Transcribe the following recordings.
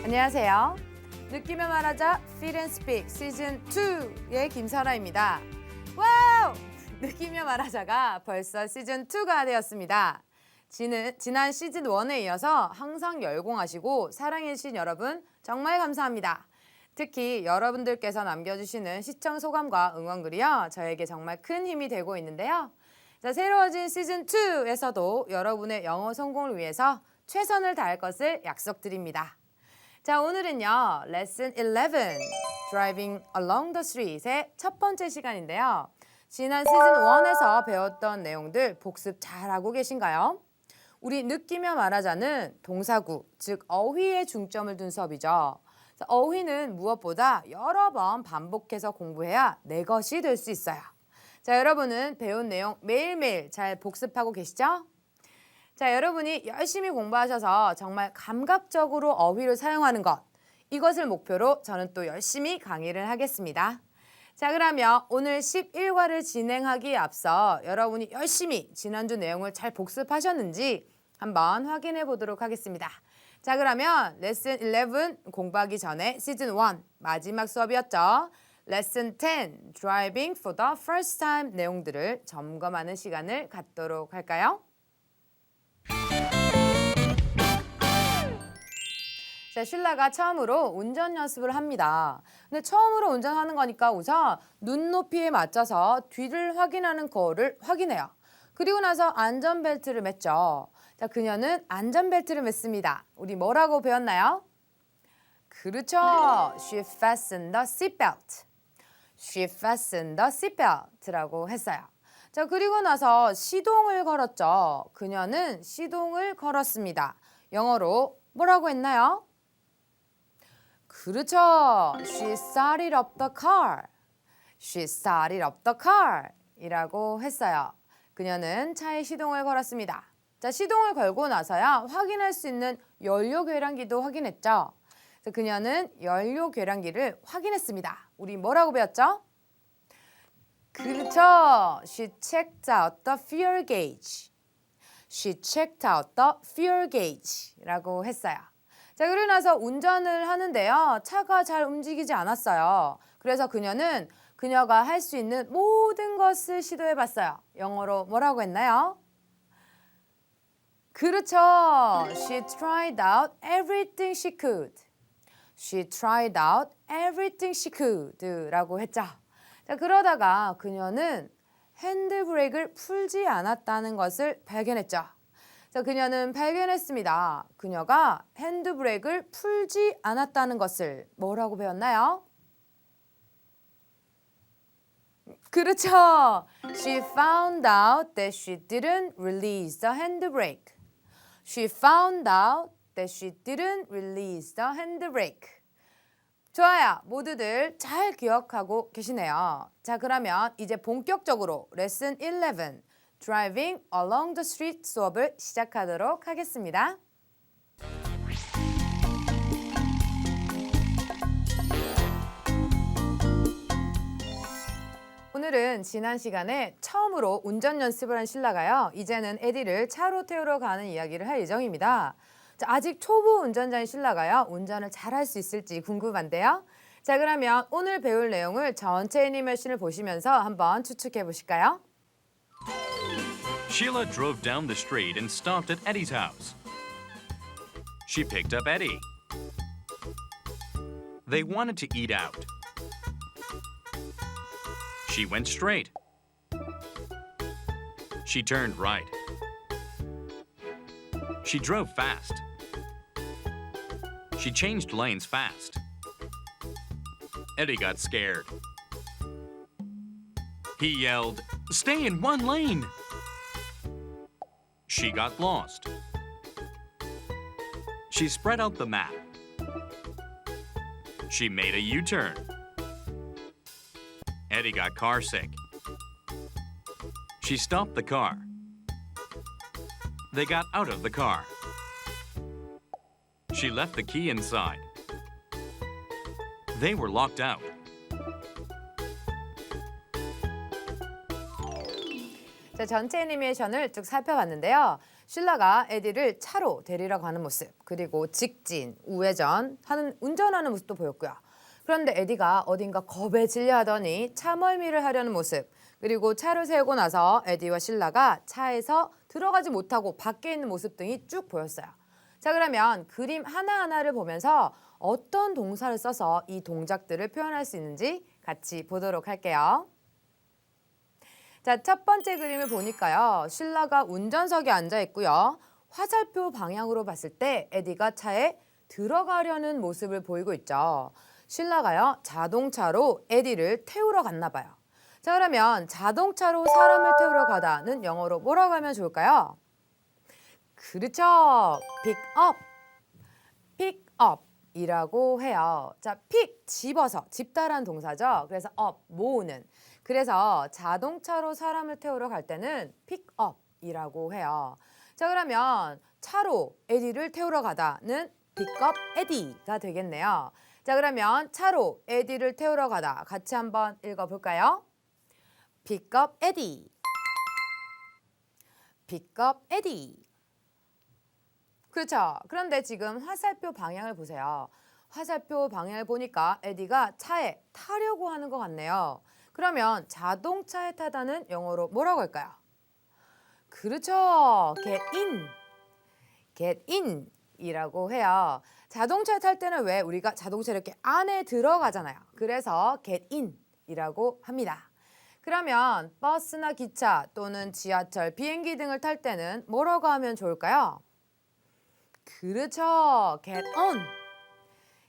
안녕하세요. 느끼며 말하자 Fit and Speak 시즌 2의 김설아입니다. 와우! 느끼며 말하자가 벌써 시즌 2가 되었습니다. 지난 시즌 1에 이어서 항상 열공하시고 사랑해주신 여러분 정말 감사합니다. 특히 여러분들께서 남겨주시는 시청 소감과 응원글이요. 저에게 정말 큰 힘이 되고 있는데요. 자, 새로워진 시즌 2에서도 여러분의 영어 성공을 위해서 최선을 다할 것을 약속드립니다. 자, 오늘은요. 레슨 11, Driving Along the Street의 첫 번째 시간인데요. 지난 시즌 1에서 배웠던 내용들 복습 잘하고 계신가요? 우리 느끼며 말하자는 동사구, 즉 어휘에 중점을 둔 수업이죠. 어휘는 무엇보다 여러 번 반복해서 공부해야 내 것이 될 수 있어요. 자, 여러분은 배운 내용 매일매일 잘 복습하고 계시죠? 자, 여러분이 열심히 공부하셔서 정말 감각적으로 어휘를 사용하는 것, 이것을 목표로 저는 또 열심히 강의를 하겠습니다. 자, 그러면 오늘 11과를 진행하기에 앞서 여러분이 열심히 지난주 내용을 잘 복습하셨는지 한번 확인해 보도록 하겠습니다. 자, 그러면 레슨 11 공부하기 전에 시즌 1 마지막 수업이었죠. 레슨 10 Driving for the first time 내용들을 점검하는 시간을 갖도록 할까요? 자, 슐라가 처음으로 운전 연습을 합니다. 근데 처음으로 운전하는 거니까 우선 눈높이에 맞춰서 뒤를 확인하는 거를 확인해요. 그리고 나서 안전벨트를 맸죠. 자, 그녀는 안전벨트를 맸습니다. 우리 뭐라고 배웠나요? 그렇죠. She fastened the seatbelt. She fastened the seatbelt라고 했어요. 자, 그리고 나서 시동을 걸었죠. 그녀는 시동을 걸었습니다. 영어로 뭐라고 했나요? 그렇죠. She started up the car. She started up the car 이라고 했어요. 그녀는 차에 시동을 걸었습니다. 자, 시동을 걸고 나서야 확인할 수 있는 연료 계량기도 확인했죠. 그녀는 연료 계량기를 확인했습니다. 우리 뭐라고 배웠죠? 그렇죠. She checked out the fuel gauge. She checked out the fuel gauge라고 했어요. 자, 그러고 나서 운전을 하는데요. 차가 잘 움직이지 않았어요. 그래서 그녀는 그녀가 할 수 있는 모든 것을 시도해봤어요. 영어로 뭐라고 했나요? 그렇죠. She tried out everything she could. She tried out everything she could 라고 했죠. 자, 그러다가 그녀는 핸드브레이크를 풀지 않았다는 것을 발견했죠. 자, 그녀는 발견했습니다. 그녀가 핸드브레이크를 풀지 않았다는 것을 뭐라고 배웠나요? 그렇죠. She found out that she didn't release the handbrake. She found out that she didn't release the handbrake. 좋아요. 모두들 잘 기억하고 계시네요. 자, 그러면 이제 본격적으로 레슨 11 Driving Along the Street 수업을 시작하도록 하겠습니다. 오늘은 지난 시간에 처음으로 운전 연습을 한 슐라가요. 이제는 에디를 차로 태우러 가는 이야기를 할 예정입니다. 자, 아직 초보 운전자인 슐라가요. 운전을 잘할 수 있을지 궁금한데요. 자, 그러면 오늘 배울 내용을 전체 애니메이션을 보시면서 한번 추측해 보실까요? Sheila drove down the street and stopped at Eddie's house. She picked up Eddie. They wanted to eat out. She went straight. She turned right. She drove fast. She changed lanes fast. Eddie got scared. He yelled, "Stay in one lane!" She got lost. She spread out the map. She made a U-turn. Eddie got car sick. She stopped the car. They got out of the car. She left the key inside. They were locked out. 자, 전체 애니메이션을 쭉 살펴봤는데요. 신라가 에디를 차로 데리러 가는 모습, 그리고 직진, 우회전 하는 운전하는 모습도 보였고요. 그런데 에디가 어딘가 겁에 질려 하더니 차 멀미를 하려는 모습, 그리고 차를 세우고 나서 에디와 신라가 차에서 들어가지 못하고 밖에 있는 모습 등이 쭉 보였어요. 자, 그러면 그림 하나하나를 보면서 어떤 동사를 써서 이 동작들을 표현할 수 있는지 같이 보도록 할게요. 자, 첫 번째 그림을 보니까요. 신라가 운전석에 앉아 있고요. 화살표 방향으로 봤을 때 에디가 차에 들어가려는 모습을 보이고 있죠. 신라가요, 자동차로 에디를 태우러 갔나 봐요. 자, 그러면 자동차로 사람을 태우러 가다는 영어로 뭐라고 하면 좋을까요? 그렇죠. pick up. pick up 이라고 해요. 자, pick 집어서, 집다란 동사죠. 그래서 up 모으는. 그래서 자동차로 사람을 태우러 갈 때는 pick up 이라고 해요. 자, 그러면 차로 에디를 태우러 가다는 pick up 에디가 되겠네요. 자, 그러면 차로 에디를 태우러 가다 같이 한번 읽어볼까요? pick up 에디. pick up 에디. 그렇죠. 그런데 지금 화살표 방향을 보세요. 화살표 방향을 보니까 에디가 차에 타려고 하는 것 같네요. 그러면 자동차에 타다는 영어로 뭐라고 할까요? 그렇죠. get in. get in 이라고 해요. 자동차에 탈 때는 왜 우리가 자동차 이렇게 안에 들어가잖아요. 그래서 get in 이라고 합니다. 그러면 버스나 기차 또는 지하철, 비행기 등을 탈 때는 뭐라고 하면 좋을까요? 그렇죠. get on.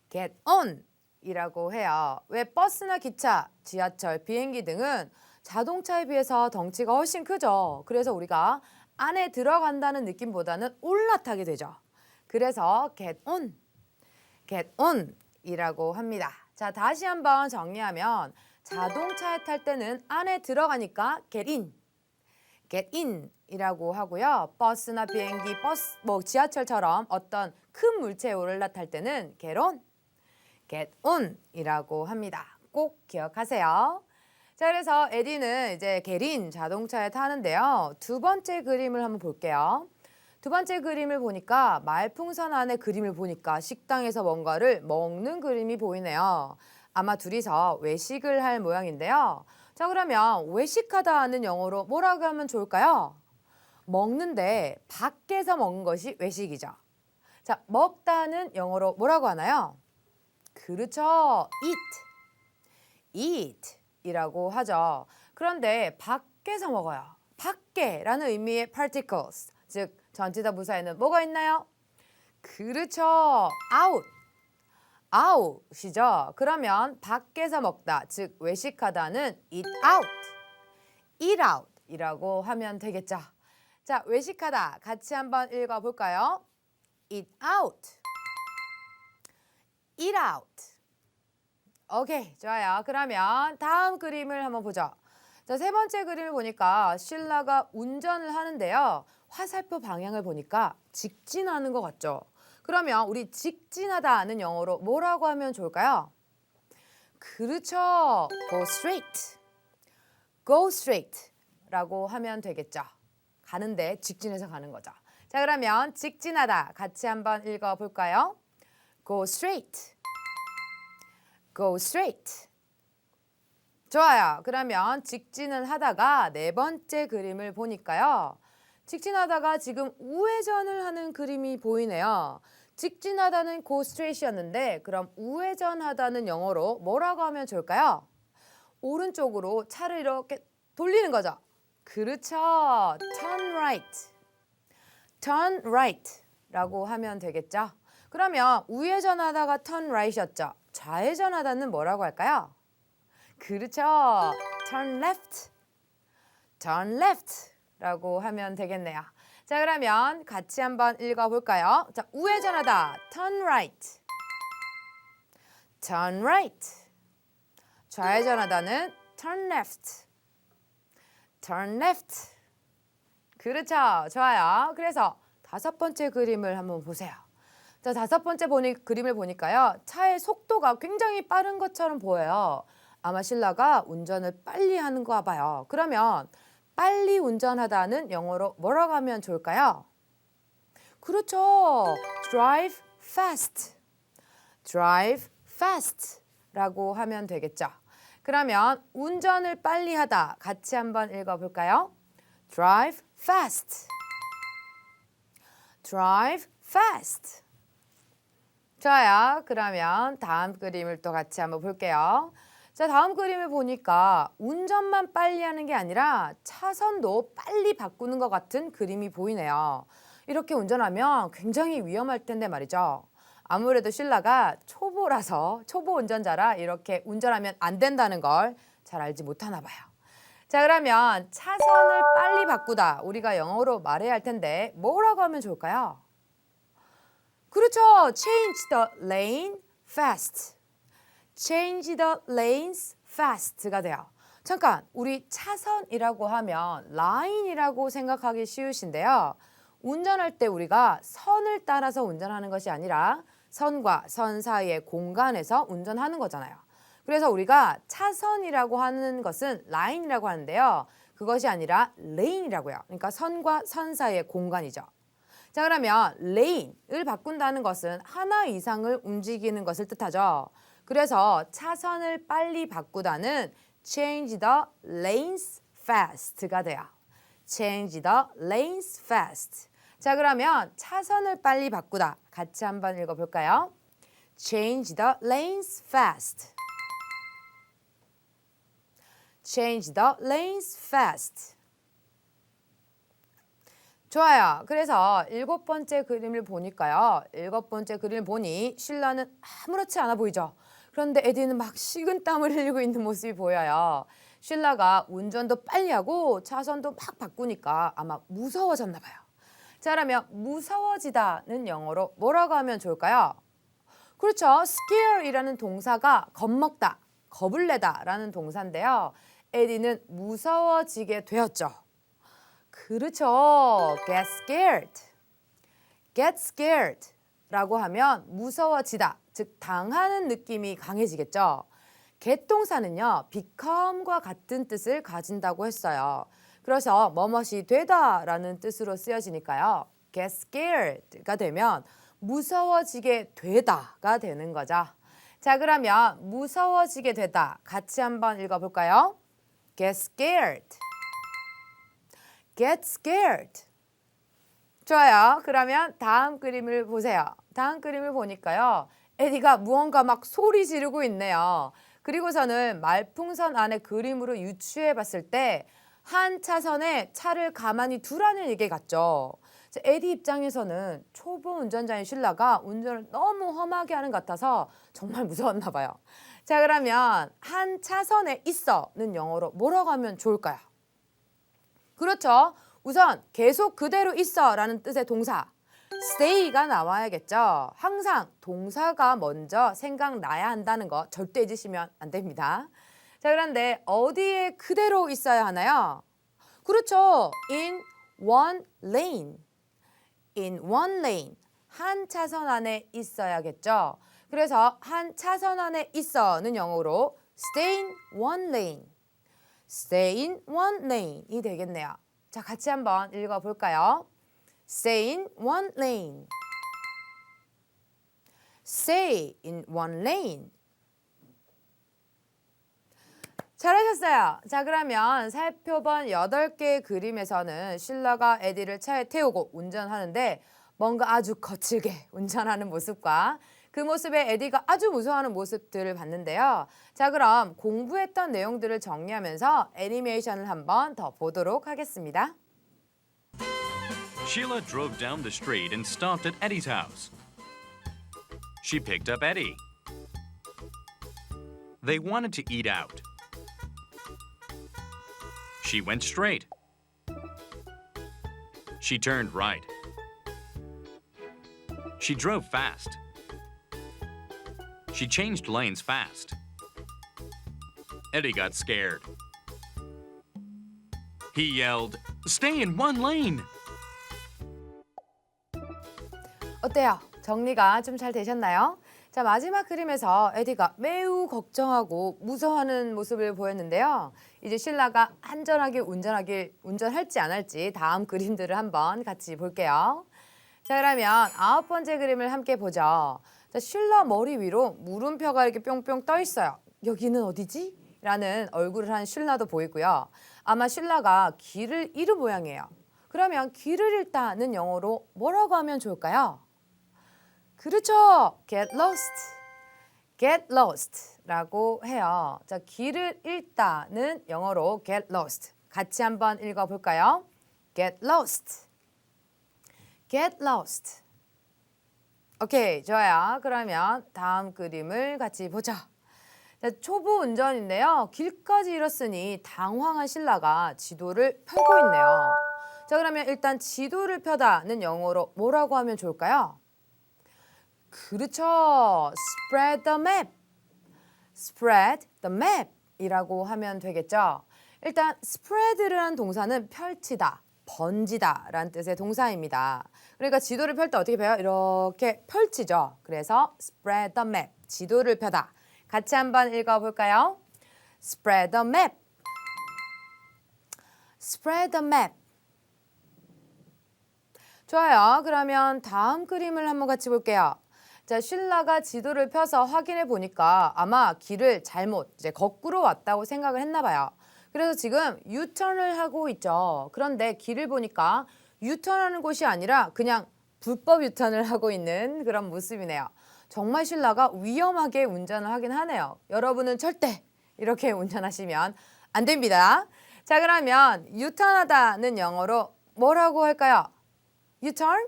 get on 이라고 해요. 왜 버스나 기차, 지하철, 비행기 등은 자동차에 비해서 덩치가 훨씬 크죠. 그래서 우리가 안에 들어간다는 느낌보다는 올라타게 되죠. 그래서 get on. get on 이라고 합니다. 자, 다시 한번 정리하면 자동차에 탈 때는 안에 들어가니까 get in. get in 이라고 하고요. 버스나 비행기, 지하철처럼 어떤 큰 물체에 올라탈 때는 get on, get on 이라고 합니다. 꼭 기억하세요. 자, 그래서 에디는 이제 get in 자동차에 타는데요. 두 번째 그림을 한번 볼게요. 두 번째 그림을 보니까 말풍선 안에 그림을 보니까 식당에서 뭔가를 먹는 그림이 보이네요. 아마 둘이서 외식을 할 모양인데요. 자, 그러면 외식하다는 영어로 뭐라고 하면 좋을까요? 먹는데 밖에서 먹는 것이 외식이죠. 자, 먹다는 영어로 뭐라고 하나요? 그렇죠. eat 이라고 하죠. 그런데 밖에서 먹어요. 밖에라는 의미의 particles, 즉 전치사 부사에는 뭐가 있나요? 그렇죠. out이죠. 그러면 밖에서 먹다, 즉 외식하다는 eat out 이라고 하면 되겠죠. 자, 외식하다 같이 한번 읽어볼까요? eat out. 오케이, 좋아요. 그러면 다음 그림을 한번 보죠. 자, 세 번째 그림을 보니까 신라가 운전을 하는데요. 화살표 방향을 보니까 직진하는 것 같죠? 그러면 우리 직진하다는 영어로 뭐라고 하면 좋을까요? 그렇죠. go straight 라고 하면 되겠죠. 가는데 직진해서 가는 거죠. 자, 그러면 직진하다 같이 한번 읽어볼까요? go straight. 좋아요. 그러면 직진을 하다가 네 번째 그림을 보니까요. 직진하다가 지금 우회전을 하는 그림이 보이네요. 직진하다는 go straight이었는데 그럼 우회전하다는 영어로 뭐라고 하면 좋을까요? 오른쪽으로 차를 이렇게 돌리는 거죠. 그렇죠. turn right 라고 하면 되겠죠. 그러면 우회전하다가 turn right이었죠. 좌회전하다는 뭐라고 할까요? 그렇죠. turn left 라고 하면 되겠네요. 자, 그러면 같이 한번 읽어볼까요? 자, 우회전하다 turn right. 좌회전하다는 turn left. 그렇죠. 좋아요. 그래서 다섯 번째 그림을 한번 보세요. 자, 다섯 번째 그림을 보니까요. 차의 속도가 굉장히 빠른 것처럼 보여요. 아마 신라가 운전을 빨리 하는가 봐요. 그러면 빨리 운전하다는 영어로 뭐라고 하면 좋을까요? 그렇죠. drive fast. drive fast 라고 하면 되겠죠. 그러면 운전을 빨리 하다 같이 한번 읽어볼까요? drive fast. drive fast. 좋아요. 그러면 다음 그림을 또 같이 한번 볼게요. 자, 다음 그림을 보니까 운전만 빨리 하는 게 아니라 차선도 빨리 바꾸는 것 같은 그림이 보이네요. 이렇게 운전하면 굉장히 위험할 텐데 말이죠. 아무래도 실라가 초보 운전자라 이렇게 운전하면 안 된다는 걸 잘 알지 못하나 봐요. 자, 그러면 차선을 빨리 바꾸다 우리가 영어로 말해야 할 텐데 뭐라고 하면 좋을까요? 그렇죠. change the lane fast. change the lanes fast가 돼요. 잠깐, 우리 차선이라고 하면 line이라고 생각하기 쉬우신데요. 운전할 때 우리가 선을 따라서 운전하는 것이 아니라 선과 선 사이의 공간에서 운전하는 거잖아요. 그래서 우리가 차선이라고 하는 것은 line이라고 하는데요. 그것이 아니라 lane이라고요. 그러니까 선과 선 사이의 공간이죠. 자, 그러면 lane을 바꾼다는 것은 하나 이상을 움직이는 것을 뜻하죠. 그래서 차선을 빨리 바꾸다는 change the lanes fast가 돼요. change the lanes fast. 자, 그러면 차선을 빨리 바꾸다 같이 한번 읽어볼까요? change the lanes fast. change the lanes fast. 좋아요. 그래서 7번째 그림을 보니까요. 7번째 그림을 보니 실라는 아무렇지 않아 보이죠. 그런데 에디는 막 식은땀을 흘리고 있는 모습이 보여요. 실라가 운전도 빨리 하고 차선도 막 바꾸니까 아마 무서워졌나 봐요. 자, 그러면 무서워지다는 영어로 뭐라고 하면 좋을까요? 그렇죠. scare이라는 동사가 겁먹다, 겁을 내다라는 동사인데요. 에디는 무서워지게 되었죠. 그렇죠. get scared. get scared 라고 하면 무서워지다, 즉 당하는 느낌이 강해지겠죠. get 동사는요. become과 같은 뜻을 가진다고 했어요. 그래서 뭐뭇이 되다라는 뜻으로 쓰여지니까요. get scared가 되면 무서워지게 되다가 되는 거죠. 자, 그러면 무서워지게 되다 같이 한번 읽어볼까요? get scared. get scared. 좋아요. 그러면 다음 그림을 보세요. 다음 그림을 보니까요. 에디가 무언가 막 소리 지르고 있네요. 그리고서는 말풍선 안에 그림으로 유추해 봤을 때 한 차선에 차를 가만히 두라는 얘기 같죠. 에디 입장에서는 초보 운전자인 실라가 운전을 너무 험하게 하는 것 같아서 정말 무서웠나 봐요. 자, 그러면 한 차선에 있어는 영어로 뭐라고 하면 좋을까요? 그렇죠. 우선 계속 그대로 있어라는 뜻의 동사 stay가 나와야겠죠. 항상 동사가 먼저 생각나야 한다는 거 절대 잊으시면 안 됩니다. 자, 그런데 어디에 그대로 있어야 하나요? 그렇죠. in one lane. in one lane. 한 차선 안에 있어야겠죠. 그래서 한 차선 안에 있어는 영어로 stay in one lane. stay in one lane이 되겠네요. 자, 같이 한번 읽어볼까요? stay in one lane. stay in one lane. 잘하셨어요. 자, 그러면 살펴본 8개의 그림에서는 실라가 에디를 차에 태우고 운전하는데 뭔가 아주 거칠게 운전하는 모습과 그 모습에 에디가 아주 무서워하는 모습들을 봤는데요. 자, 그럼 공부했던 내용들을 정리하면서 애니메이션을 한번 더 보도록 하겠습니다. Sheila drove down the street and stopped at Eddie's house. She picked up Eddie. They wanted to eat out. She went straight. She turned right. She drove fast. She changed lanes fast. Eddie got scared. He yelled, "Stay in one lane!" 어때요? 정리가 좀 잘 되셨나요? 자, 마지막 그림에서 에디가 매우 걱정하고 무서워하는 모습을 보였는데요. 이제 실라가 안전하게 운전할지 안 할지 다음 그림들을 한번 같이 볼게요. 자, 그러면 9번째 그림을 함께 보죠. 자, 슐러 머리 위로 물음표가 이렇게 뿅뿅 떠 있어요. 여기는 어디지? 라는 얼굴을 한 슐러도 보이고요. 아마 슐러가 길을 잃은 모양이에요. 그러면 길을 잃다는 영어로 뭐라고 하면 좋을까요? 그렇죠. get lost. get lost라고 해요. 자, 길을 잃다는 영어로 get lost. 같이 한번 읽어볼까요? get lost. get lost. 오케이, 좋아요. 그러면 다음 그림을 같이 보자. 자, 초보 운전인데요. 길까지 잃었으니 당황한 신라가 지도를 펴고 있네요. 자, 그러면 일단 지도를 펴다는 영어로 뭐라고 하면 좋을까요? 그렇죠. spread the map. spread the map 이라고 하면 되겠죠. 일단 spread라는 동사는 펼치다, 번지다 라는 뜻의 동사입니다. 그러니까 지도를 펼 때 어떻게 펴요? 이렇게 펼치죠. 그래서 spread the map, 지도를 펴다. 같이 한번 읽어볼까요? spread the map. spread the map. 좋아요. 그러면 다음 그림을 한번 같이 볼게요. 자, 슐라가 지도를 펴서 확인해 보니까 아마 길을 잘못 이제 거꾸로 왔다고 생각을 했나 봐요. 그래서 지금 유턴을 하고 있죠. 그런데 길을 보니까 유턴하는 곳이 아니라 그냥 불법 유턴을 하고 있는 그런 모습이네요. 정말 슐라가 위험하게 운전을 하긴 하네요. 여러분은 절대 이렇게 운전하시면 안 됩니다. 자, 그러면 유턴하다는 영어로 뭐라고 할까요? 유턴?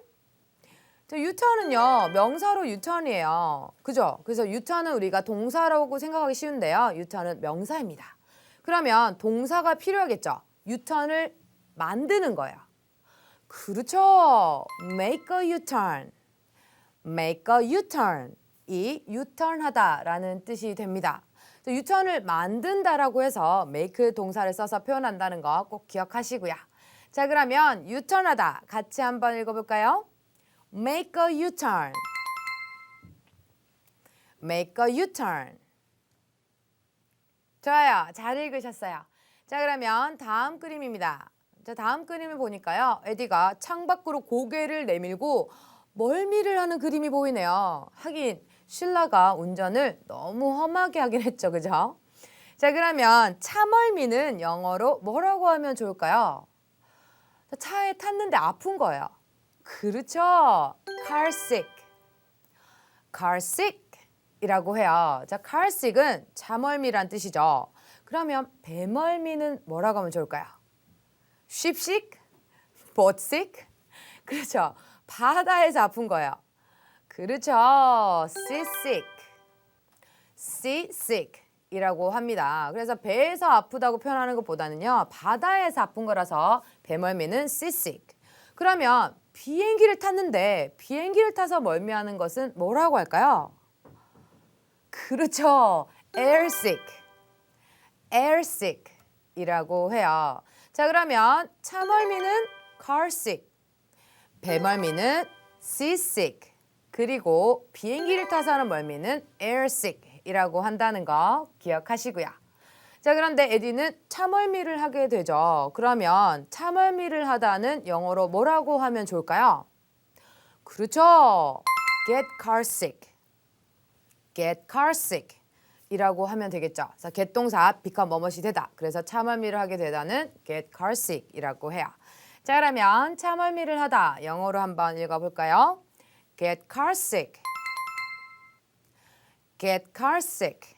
유턴은요, 명사로 유턴이에요. 그죠? 그래서 유턴은 우리가 동사라고 생각하기 쉬운데요. 유턴은 명사입니다. 그러면 동사가 필요하겠죠? 유턴을 만드는 거예요. 그렇죠. make a U-turn. make a U-turn. 이 유턴하다라는 뜻이 됩니다. 유턴을 만든다라고 해서 make 동사를 써서 표현한다는 거 꼭 기억하시고요. 자, 그러면 유턴하다 같이 한번 읽어볼까요? make a U-turn. make a U-turn. 좋아요. 잘 읽으셨어요. 자, 그러면 다음 그림입니다. 자, 다음 그림을 보니까요. 에디가 창밖으로 고개를 내밀고 멀미를 하는 그림이 보이네요. 하긴 슐라가 운전을 너무 험하게 하긴 했죠. 그죠? 자, 그러면 차멀미는 영어로 뭐라고 하면 좋을까요? 차에 탔는데 아픈 거예요. 그렇죠. car sick. car sick 이라고 해요. 자, car sick은 차멀미란 뜻이죠. 그러면 배멀미는 뭐라고 하면 좋을까요? ship sick? boat sick? 그렇죠. 바다에서 아픈 거예요. 그렇죠. sea sick. sea sick 이라고 합니다. 그래서 배에서 아프다고 표현하는 것보다는요. 바다에서 아픈 거라서 배멀미는 sea sick. 그러면 비행기를 탔는데 비행기를 타서 멀미하는 것은 뭐라고 할까요? 그렇죠. airsick. airsick 이라고 해요. 자, 그러면 차멀미는 carsick. 배멀미는 seasick. 그리고 비행기를 타서 하는 멀미는 airsick 이라고 한다는 거 기억하시고요. 자, 그런데 에디는 차멀미를 하게 되죠. 그러면 차멀미를 하다는 영어로 뭐라고 하면 좋을까요? 그렇죠. get carsick. get carsick 이라고 하면 되겠죠. 자, get 동사 become 뭐뭇이 되다. 그래서 차멀미를 하게 되다는 get carsick 이라고 해요. 자, 그러면 차멀미를 하다 영어로 한번 읽어볼까요? get carsick. get carsick.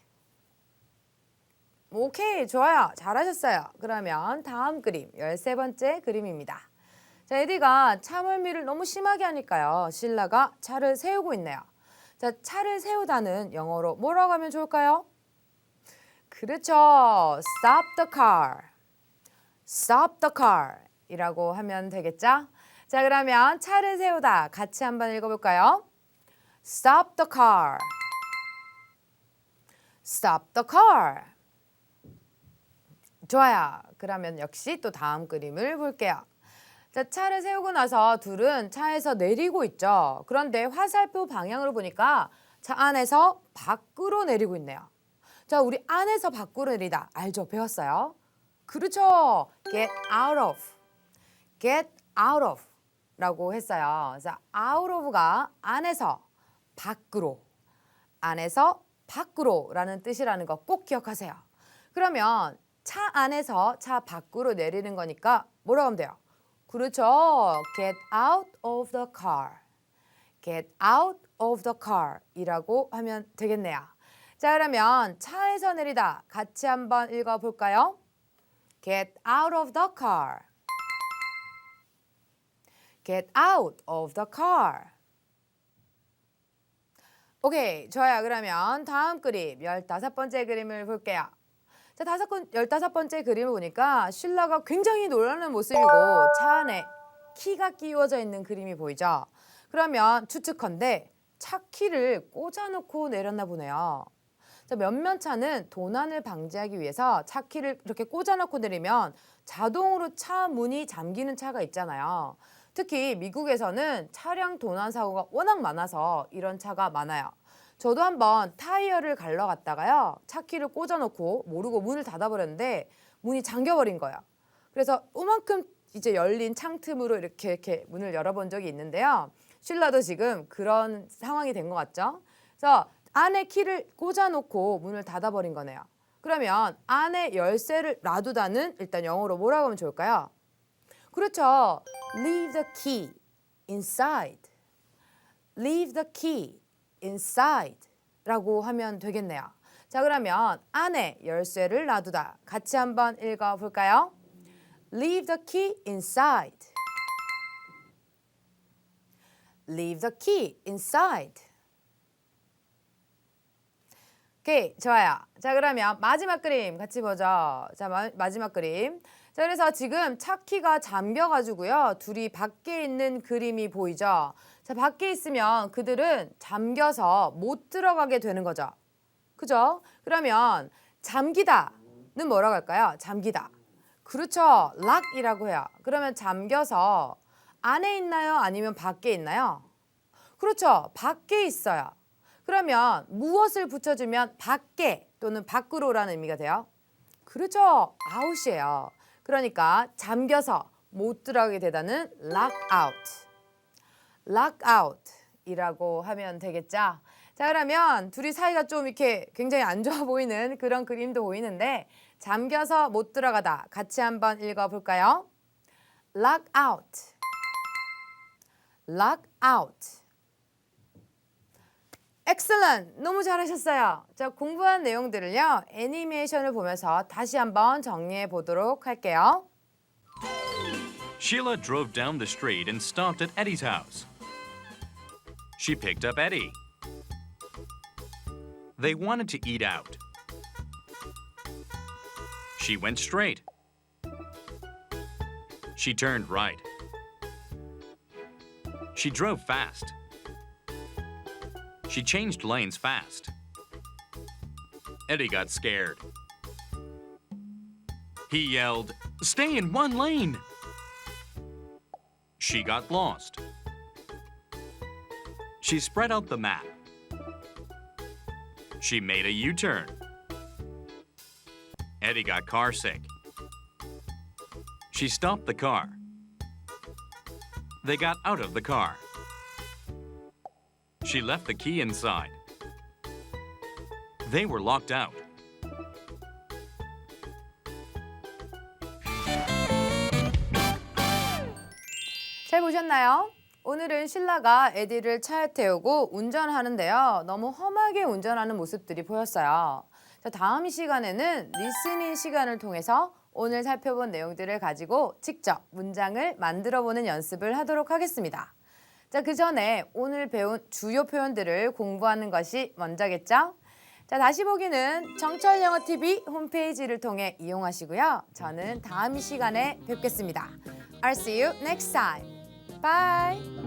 오케이, 좋아요. 잘하셨어요. 그러면 다음 그림, 13번째 그림입니다. 자, 에디가 차멀미를 너무 심하게 하니까요. 실라가 차를 세우고 있네요. 자, 차를 세우다는 영어로 뭐라고 하면 좋을까요? 그렇죠. stop the car. stop the car 이라고 하면 되겠죠? 자, 그러면 차를 세우다 같이 한번 읽어볼까요? stop the car. stop the car. 좋아요. 그러면 역시 또 다음 그림을 볼게요. 자, 차를 세우고 나서 둘은 차에서 내리고 있죠. 그런데 화살표 방향으로 보니까 차 안에서 밖으로 내리고 있네요. 자, 우리 안에서 밖으로 내리다 알죠? 배웠어요? 그렇죠. get out of. get out of 라고 했어요. 그래서 out of가 안에서 밖으로, 안에서 밖으로라는 뜻이라는 거 꼭 기억하세요. 그러면 차 안에서 차 밖으로 내리는 거니까 뭐라고 하면 돼요? 그렇죠. Get out of the car. Get out of the car 이라고 하면 되겠네요. 자, 그러면 차에서 내리다 같이 한번 읽어볼까요? Get out of the car. Get out of the car. 오케이, 좋아요. 그러면 다음 그림, 15번째 그림을 볼게요. 자, 15번째 그림을 보니까 쉴라가 굉장히 놀라는 모습이고 차 안에 키가 끼워져 있는 그림이 보이죠? 그러면 추측컨대 차 키를 꽂아놓고 내렸나 보네요. 자, 몇몇 차는 도난을 방지하기 위해서 차 키를 이렇게 꽂아놓고 내리면 자동으로 차 문이 잠기는 차가 있잖아요. 특히 미국에서는 차량 도난 사고가 워낙 많아서 이런 차가 많아요. 저도 한번 타이어를 갈러 갔다가요. 차 키를 꽂아놓고 모르고 문을 닫아버렸는데 문이 잠겨버린 거예요. 그래서 요만큼 이제 열린 창틈으로 이렇게 문을 열어본 적이 있는데요. 쉴라도 지금 그런 상황이 된 것 같죠? 그래서 안에 키를 꽂아놓고 문을 닫아버린 거네요. 그러면 안에 열쇠를 놔두다는 일단 영어로 뭐라고 하면 좋을까요? 그렇죠. Leave the key inside. Leave the key inside 라고 하면 되겠네요. 자, 그러면 안에 열쇠를 놔두다. 같이 한번 읽어볼까요? Leave the key inside. Leave the key inside. 오케이, 좋아요. 자, 그러면 마지막 그림 같이 보죠. 자, 마지막 그림. 자, 그래서 지금 차 키가 잠겨가지고요. 둘이 밖에 있는 그림이 보이죠. 자, 밖에 있으면 그들은 잠겨서 못 들어가게 되는 거죠. 그죠? 그러면 잠기다는 뭐라고 할까요? 잠기다. 그렇죠. lock이라고 해요. 그러면 잠겨서 안에 있나요? 아니면 밖에 있나요? 그렇죠. 밖에 있어요. 그러면 무엇을 붙여주면 밖에 또는 밖으로라는 의미가 돼요? 그렇죠. out이에요. 그러니까 잠겨서 못 들어가게 되다는 lock out. lock out 이라고 하면 되겠죠. 자, 그러면 둘이 사이가 좀 이렇게 굉장히 안 좋아 보이는 그런 그림도 보이는데 잠겨서 못 들어가다 같이 한번 읽어볼까요? lock out. lock out. excellent! 너무 잘하셨어요. 자, 공부한 내용들을요. 애니메이션을 보면서 다시 한번 정리해 보도록 할게요. Sheila drove down the street and stopped at Eddie's house. She picked up Eddie. They wanted to eat out. She went straight. She turned right. She drove fast. She changed lanes fast. Eddie got scared. He yelled, "Stay in one lane!" She got lost. She spread out the map. She made a U-turn. Eddie got carsick. She stopped the car. They got out of the car. She left the key inside. They were locked out. 잘 보셨나요? 오늘은 쉴라가 에디를 차에 태우고 운전하는데요. 너무 험하게 운전하는 모습들이 보였어요. 자, 다음 시간에는 리스닝 시간을 통해서 오늘 살펴본 내용들을 가지고 직접 문장을 만들어보는 연습을 하도록 하겠습니다. 자, 그 전에 오늘 배운 주요 표현들을 공부하는 것이 먼저겠죠? 자, 다시 보기는 정철영어TV 홈페이지를 통해 이용하시고요. 저는 다음 시간에 뵙겠습니다. I'll see you next time. Bye!